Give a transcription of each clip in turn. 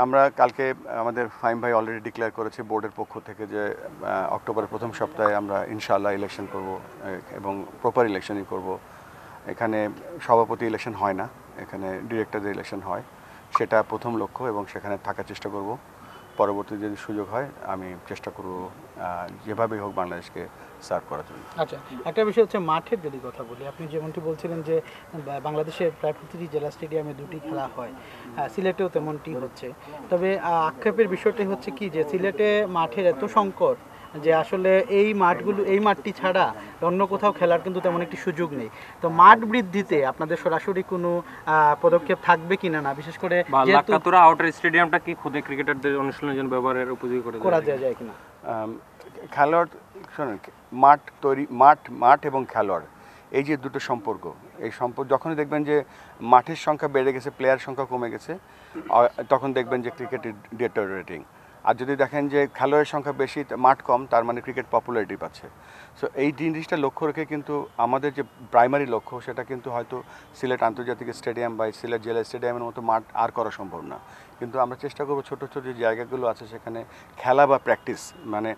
আমরা কালকে আমাদের ফাহিম ভাই অলরেডি ডিক্লেয়ার করেছে বোর্ডের পক্ষ থেকে যে অক্টোবরের প্রথম সপ্তাহে আমরা ইনশাআল্লাহ ইলেকশন করব এবং প্রপার ইলেকশনই করব। এখানে সভাপতি ইলেকশন হয় না, এখানে ডিরেক্টরদের ইলেকশন হয়, সেটা প্রথম লক্ষ্য এবং সেখানে থাকার চেষ্টা করব। পরবর্তী যদি সুযোগ হয় আমি চেষ্টা করব যেভাবেই হোক বাংলাদেশকে সার্ভ করার জন্য। আচ্ছা, একটা বিষয় হচ্ছে মাঠের যদি কথা বলি, আপনি যেমনটি বলছিলেন যে বাংলাদেশের প্রায় প্রতিটি জেলা স্টেডিয়ামে দুটি খেলা হয়, সিলেটেও তেমনটি হচ্ছে। তবে আক্ষেপের বিষয়টি হচ্ছে কি যে সিলেটে মাঠের এত সংকট যে আসলে এই মাঠটি ছাড়া অন্য কোথাও খেলার কিন্তু তেমন একটি সুযোগ নেই। তো মাঠ বৃদ্ধিতে আপনাদের সরাসরি কোনো পদক্ষেপ থাকবে কিনা, না বিশেষ করে লাক্কাতুরা আউটার স্টেডিয়ামটা কি খুদে ক্রিকেটারদের অনুশীলনের জন্য ব্যবহারের উপযোগী করা যায় কিনা? খেলোয়াড় শোনেন, মাঠ এবং খেলোয়াড় এই যে দুটো সম্পর্ক, এই সম্পর্ক যখনই দেখবেন যে মাঠের সংখ্যা বেড়ে গেছে, প্লেয়ার সংখ্যা কমে গেছে, তখন দেখবেন যে ক্রিকেট ডিটেরিওরেটিং। আর যদি দেখেন যে খেলোয়াড়ের সংখ্যা বেশি, মাঠ কম, তার মানে ক্রিকেট পপুলারিটি পাচ্ছে। সো এই জিনিসটা লক্ষ্য রেখে কিন্তু আমাদের যে প্রাইমারি লক্ষ্য, সেটা কিন্তু হয়তো সিলেট আন্তর্জাতিক স্টেডিয়াম বা সিলেট জেলা স্টেডিয়ামের মতো মাঠ আর করা সম্ভব না, কিন্তু আমরা চেষ্টা করবো ছোটো ছোটো যে জায়গাগুলো আছে সেখানে খেলা বা প্র্যাকটিস, মানে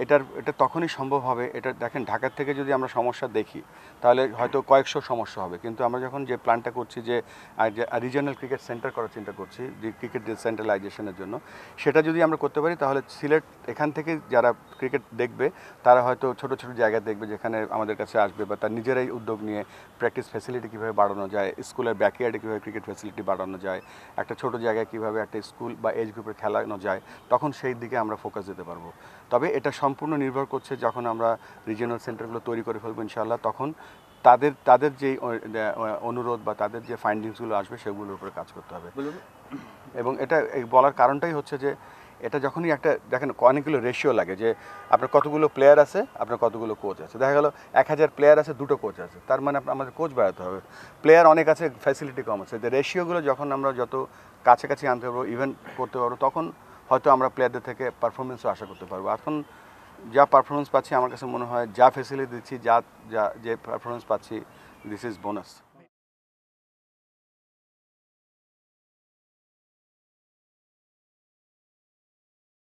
এটা তখনই সম্ভব হবে। এটা দেখেন, ঢাকার থেকে যদি আমরা সমস্যা দেখি তাহলে হয়তো কয়েকশো সমস্যা হবে, কিন্তু আমরা যখন যে প্ল্যানটা করছি যে রিজিওনাল ক্রিকেট সেন্টার করার চিন্তা করছি, যে ক্রিকেট ডিসেন্ট্রালাইজেশনের জন্য, সেটা যদি আমরা করতে পারি তাহলে সিলেট এখান থেকে যারা ক্রিকেট দেখবে তারা হয়তো ছোটো ছোটো জায়গা দেখবে যেখানে আমাদের কাছে আসবে, বা তার নিজেরাই উদ্যোগ নিয়ে প্র্যাকটিস ফ্যাসিলিটি কীভাবে বাড়ানো যায়, স্কুলের ব্যাকইয়ার্ডে কীভাবে ক্রিকেট ফ্যাসিলিটি বাড়ানো যায়, একটা ছোটো জায়গায় কীভাবে একটা স্কুল বা এজ গ্রুপের খেলানো যায়, তখন সেই দিকে আমরা ফোকাস দিতে পারবো। তবে এটা সম্পূর্ণ নির্ভর করছে যখন আমরা রিজিওনাল সেন্টারগুলো তৈরি করে ফেলবো ইনশাআল্লাহ, তখন তাদের যে অনুরোধ বা তাদের যে ফাইন্ডিংসগুলো আসবে সেগুলোর উপরে কাজ করতে হবে। এবং এটা বলার কারণটাই হচ্ছে যে এটা যখনই একটা দেখেন অনেকগুলো রেশিও লাগে, যে আপনার কতগুলো প্লেয়ার আছে, আপনার কতগুলো কোচ আছে। দেখা গেল 1000 প্লেয়ার আছে, 2টো কোচ আছে, তার মানে আমাদের কোচ বাড়াতে হবে। প্লেয়ার অনেক আছে, ফ্যাসিলিটি কম আছে। যে রেশিওগুলো যখন আমরা যত কাছাকাছি আনতে পারবো, ইভেন্ট করতে পারবো, তখন হয়তো আমরা প্লেয়ারদের থেকে পারফরমেন্সও আশা করতে পারবো। এখন যা পারফরমেন্স পাচ্ছি, আমার কাছে মনে হয় যা ফ্যাসিলিটি দিচ্ছি, যে পারফরমেন্স পাচ্ছি, দিস ইজ বোনাস।